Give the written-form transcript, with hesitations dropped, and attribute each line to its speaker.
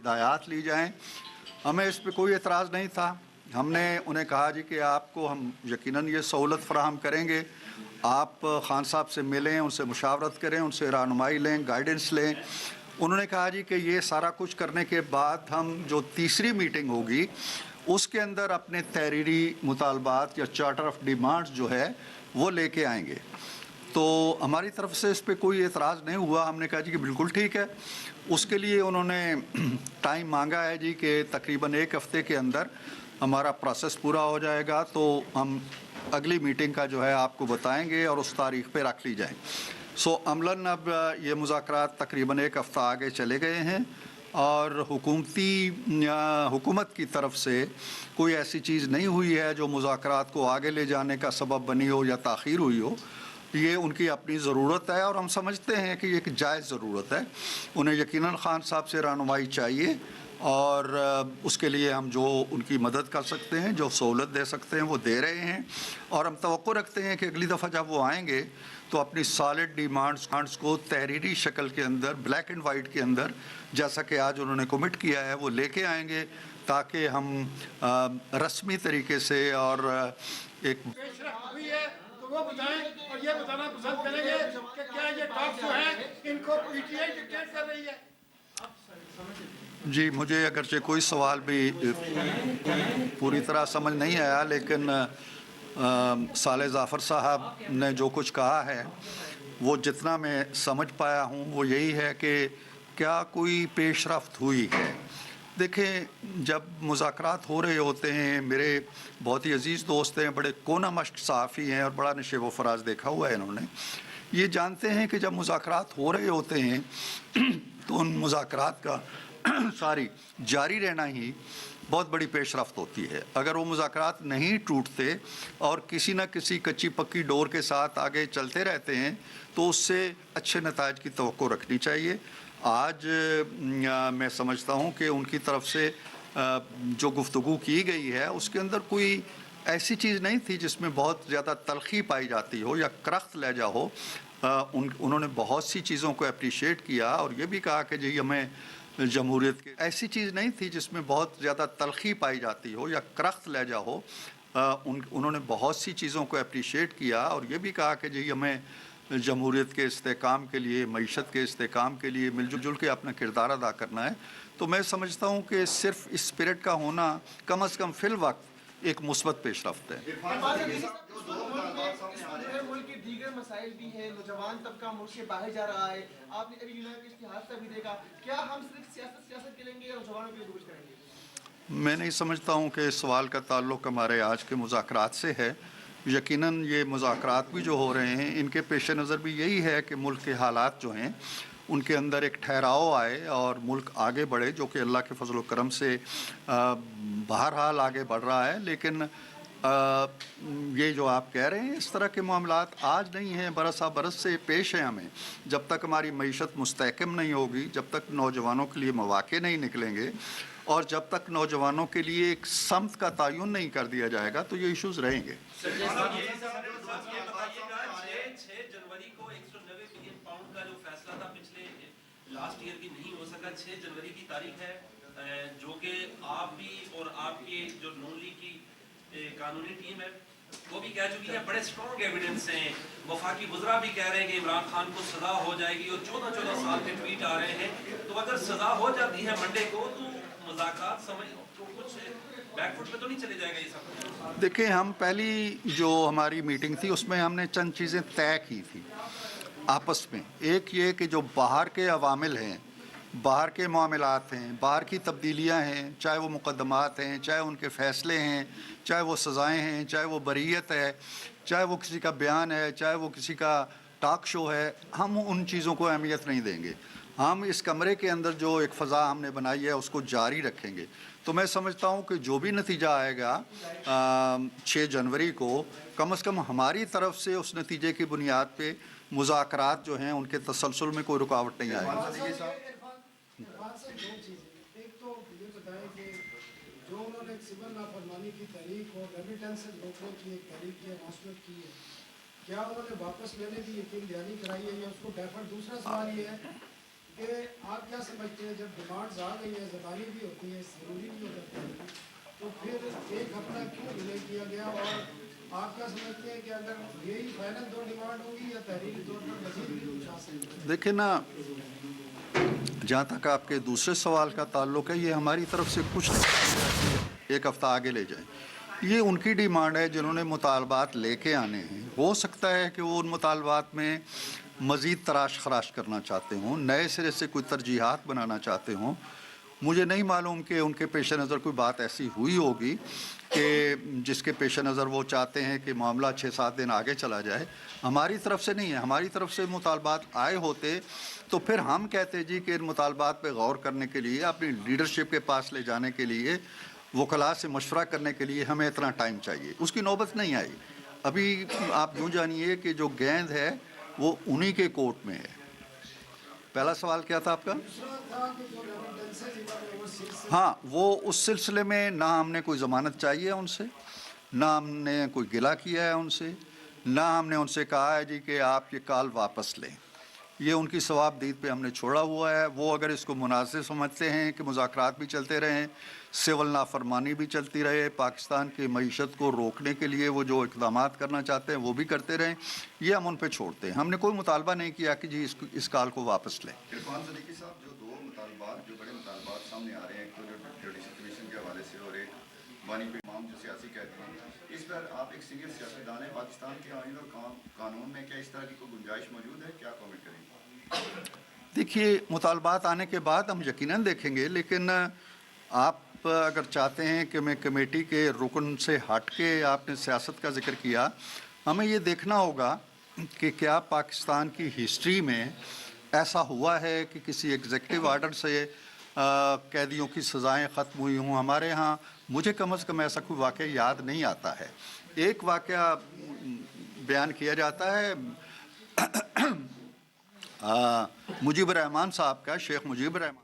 Speaker 1: हिदायत ली जाएं। हमें इस पे कोई एतराज़ नहीं था। हमने उन्हें कहा जी कि आपको हम यकीनन ये सहूलत फ़राहम करेंगे, आप खान साहब से मिलें, उनसे मुशावरत करें, उनसे रहनुमाई लें, गाइडेंस लें। उन्होंने कहा जी कि ये सारा कुछ करने के बाद हम जो तीसरी मीटिंग होगी उसके अंदर अपने तहरीरी मुतालबात या चार्टर ऑफ डिमांड्स जो है वो लेके आएंगे। तो हमारी तरफ से इस पे कोई एतराज़ नहीं हुआ। हमने कहा जी कि बिल्कुल ठीक है। उसके लिए उन्होंने टाइम मांगा है जी कि तकरीबन 1 हफ़्ते के अंदर हमारा प्रोसेस पूरा हो जाएगा, तो हम अगली मीटिंग का जो है आपको बताएंगे और उस तारीख़ पे रख ली जाए। सो अमलन अब ये मुज़ाकरात तकरीबन 1 हफ़्ता आगे चले गए हैं और हुकूमत की तरफ से कोई ऐसी चीज़ नहीं हुई है जो मुज़ाकरात को आगे ले जाने का सबब बनी हो या ताख़ीर हुई हो। ये उनकी अपनी ज़रूरत है और हम समझते हैं कि ये एक जायज़ ज़रूरत है। उन्हें यकीनन खान साहब से रहनुमाई चाहिए और उसके लिए हम जो उनकी मदद कर सकते हैं, जो सहूलत दे सकते हैं वो दे रहे हैं। और हम तवक्को रखते हैं कि अगली दफ़ा जब वो आएंगे तो अपनी सॉलिड डिमांड्स को तहरीरी शक्ल के अंदर, ब्लैक एंड वाइट के अंदर, जैसा कि आज उन्होंने कमिट किया है, वो लेके आएंगे ताकि हम रस्मी तरीके से और एक
Speaker 2: तो वो बताएं और ये बताना पसंद करेंगे कि क्या ये टॉक जो है इनको पीटीआई डिक्टेट कर रही है।
Speaker 1: जी, मुझे अगरचे कोई सवाल भी पूरी तरह समझ नहीं आया, लेकिन साले ज़ाफ़र साहब ने जो कुछ कहा है वो जितना मैं समझ पाया हूँ वो यही है कि क्या कोई पेशरफ्त हुई है। देखें, जब मुज़ाकरात हो रहे होते हैं, मेरे बहुत ही अज़ीज़ दोस्त हैं, बड़े कोना मश्क सहाफ़ी हैं और बड़ा नशेब व फ़राज़ देखा हुआ है इन्होंने, ये जानते हैं कि जब मुज़ाकरात हो रहे होते हैं तो उन मुज़ाकरात का जारी रहना ही बहुत बड़ी पेशरफ्त होती है। अगर वो मुज़ाकरात नहीं टूटते और किसी न किसी कच्ची पक्की डोर के साथ आगे चलते रहते हैं तो उससे अच्छे नताइज की तवक्को रखनी चाहिए। आज मैं समझता हूँ कि उनकी तरफ से जो गुफ्तगू की गई है उसके अंदर कोई ऐसी चीज़ नहीं थी जिसमें बहुत ज़्यादा तलख़ी पाई जाती हो या करख्त लहजा हो। उन्होंने बहुत सी चीज़ों को अप्रिशिएट किया और ये भी कहा कि जी हमें जमहूरियत की ऐसी चीज़ नहीं थी जिसमें बहुत ज़्यादा तलख़ी पाई जाती हो या करख्त लहजा हो। उन्होंने बहुत सी चीज़ों को अप्रिशिएट किया और ये भी कहा कि जी हमें जमहूरियत के इस्तेकाम के लिए, मईशत के इस्तेकाम के लिए मिलजुल के अपना किरदार अदा करना है। तो मैं समझता हूँ कि सिर्फ़ इस स्पिरिट का होना कम अज़ कम फ़िल वक्त एक मुस्बत पेशरफ्त है।
Speaker 3: मुल्क के दीगर मसाइल भी हैं, नौजवान तबका मुल्क से बाहर जा रहा है। आपने अभी यूनाइटेड के हादसा भी देखा। क्या हम सिर्फ सियासत करेंगे या नौजवानों के लिए कुछ करेंगे?
Speaker 1: मैं नहीं समझता हूँ कि इस सवाल का ताल्लुक़ हमारे आज के मुज़ाकरात से है। यकीनन ये मुज़ाकरात भी जो हो रहे हैं इनके पेश नज़र भी यही है कि मुल्क के हालात जो हैं उनके अंदर एक ठहराव आए और मुल्क आगे बढ़े, जो कि अल्लाह के फजल व करम से बहरहाल आगे बढ़ रहा है। लेकिन ये जो आप कह रहे हैं इस तरह के मामलात आज नहीं हैं, बरसा बरस से पेश हैं हमें। जब तक हमारी मईशत मुस्तहकम नहीं होगी, जब तक नौजवानों के लिए मौक़े नहीं निकलेंगे और जब तक नौजवानों के लिए एक समत का तयन नहीं कर दिया जाएगा तो ये इशूज़ रहेंगे।
Speaker 4: 6 जनवरी को 190 बिलियन पाउंड का जो फैसला था पिछले लास्ट ईयर की नहीं हो सका। 6 जनवरी की तारीख है जो कि आप भी और आपके जो नून लीग की कानूनी टीम है वो भी कह चुकी है। बड़े स्ट्रॉन्ग एविडेंस हैं। वफाकी वज़रा भी कह रहे हैं कि इमरान खान को सज़ा हो जाएगी और 14 साल के ट्वीट आ रहे हैं। तो अगर सज़ा हो जाती है मंडे को तो मुज़ाकरात समझ तो कुछ बैकफुट पे तो नहीं चले जाएगा ये सब?
Speaker 1: देखिए, हम पहली जो हमारी मीटिंग थी उसमें हमने चंद चीज़ें तय की थी आपस में। एक ये कि जो बाहर के अवामिल हैं, बाहर के मामलात हैं, बाहर की तब्दीलियाँ हैं, चाहे वो मुकदमात हैं, चाहे उनके फ़ैसले हैं, चाहे वो सज़ाएँ हैं, चाहे वो बरीयत है, चाहे वो किसी का बयान है, चाहे वो किसी का टॉक शो है, हम उन चीज़ों को अहमियत नहीं देंगे। हम इस कमरे के अंदर जो एक फ़ज़ा हमने बनाई है उसको जारी रखेंगे। तो मैं समझता हूँ कि जो भी नतीजा आएगा 6 जनवरी को, कम से कम हमारी तरफ से उस नतीजे की बुनियाद पे मुज़ाकरात जो हैं उनके तसलसल में कोई रुकावट नहीं आएगी।
Speaker 5: एक तो ये बताएं कि जो उन्होंने सिविल नाफरमानी की तहरीक और रेमिटेंस रोकने की एक तहरीक की अनाउंसमेंट की है, क्या उन्होंने वापस लेने की यकीन दहानी कराई है या उसको डेफर? दूसरा सवाल ये है کہ آپ کیا سمجھتے ہیں جب ڈیمانڈز آ گئی ہیں زبانی بھی ہوتی ہیں ضروری بھی ہو جاتا ہے تو پھر ایک ہفتہ کیوں ڈیلے کیا گیا اور آپ کیا سمجھتے ہیں کہ اگر یہی فائنل 2 ڈیمانڈ ہوگی یا تحریری طور پر مزید بھی کچھ آ سکتا ہے؟
Speaker 1: دیکھیں نا، جہاں تک آپ کے دوسرے سوال کا تعلق ہے، یہ ہماری طرف سے کچھ نہیں، ایک ہفتہ آگے لے جائیں، یہ ان کی ڈیمانڈ ہے جنہوں نے مطالبات لے کے آنے ہیں۔ ہو سکتا ہے کہ وہ ان مطالبات میں مزید تراش خراش کرنا چاہتے ہوں، نئے سرے سے کوئی ترجیحات بنانا چاہتے ہوں۔ مجھے نہیں معلوم کہ ان کے پیش نظر کوئی بات ایسی ہوئی ہوگی کہ جس کے پیش نظر وہ چاہتے ہیں کہ معاملہ 6-7 دن آگے چلا جائے۔ ہماری طرف سے نہیں ہے، ہماری طرف سے مطالبات آئے ہوتے تو پھر ہم کہتے جی کہ ان مطالبات پہ غور کرنے کے لیے، اپنی لیڈرشپ کے پاس لے جانے کے لیے، وکلاء سے مشورہ کرنے کے لیے ہمیں اتنا ٹائم چاہیے۔ اس کی نوبت نہیں آئی۔ ابھی آپ یوں جانیے کہ جو گیند ہے وہ انہی کے کورٹ میں ہے۔ پہلا سوال کیا تھا آپ کا؟
Speaker 5: دوسرا تھا کہ جو ریمیٹنسز ہیں وہ سلسلے
Speaker 1: ہاں، وہ اس سلسلے میں نہ ہم نے کوئی ضمانت چاہیے ان سے، نہ ہم نے کوئی گلہ کیا ہے ان سے، نہ ہم نے ان سے کہا ہے جی کہ آپ یہ کال واپس لیں۔ یہ ان کی ثواب دید پہ ہم نے چھوڑا ہوا ہے۔ وہ اگر اس کو مناسب سمجھتے ہیں کہ مذاکرات بھی چلتے رہیں، سول نافرمانی بھی چلتی رہے، پاکستان کی معیشت کو روکنے کے لیے وہ جو اقدامات کرنا چاہتے ہیں وہ بھی کرتے رہیں، یہ ہم ان پہ چھوڑتے ہیں۔ ہم نے کوئی مطالبہ نہیں کیا کہ جی اس کال کو واپس لیں۔
Speaker 6: عرفان صدیقی صاحب، جو 2 مطالبات، جو بڑے مطالبات سامنے آ رہے ہیں، ایک تو جوڈیشل کمیشن کے حوالے سے اور ایک بانی پہ امام جو سیاسی قیدی ہیں، اس پر آپ ایک سینئر سیاستدان ہیں، پاکستان کے آئین اور قانون میں کیا اس طرح کی کوئی گنجائش موجود ہے؟ کیا کامنٹ کریں گے؟
Speaker 1: دیکھیے، مطالبات آنے کے بعد ہم یقیناً دیکھیں گے، لیکن آپ اگر چاہتے ہیں کہ میں کمیٹی کے رکن سے ہٹ کے آپ نے سیاست کا ذکر کیا، ہمیں یہ دیکھنا ہوگا کہ کیا پاکستان کی ہسٹری میں ایسا ہوا ہے کہ کسی ایگزیکٹو آرڈر سے قیدیوں کی سزائیں ختم ہوئی ہوں۔ ہمارے ہاں مجھے کم از کم ایسا کوئی واقعہ یاد نہیں آتا ہے۔ ایک واقعہ بیان کیا جاتا ہے مجیب الرحمان صاحب کا، شیخ مجیب الرحمان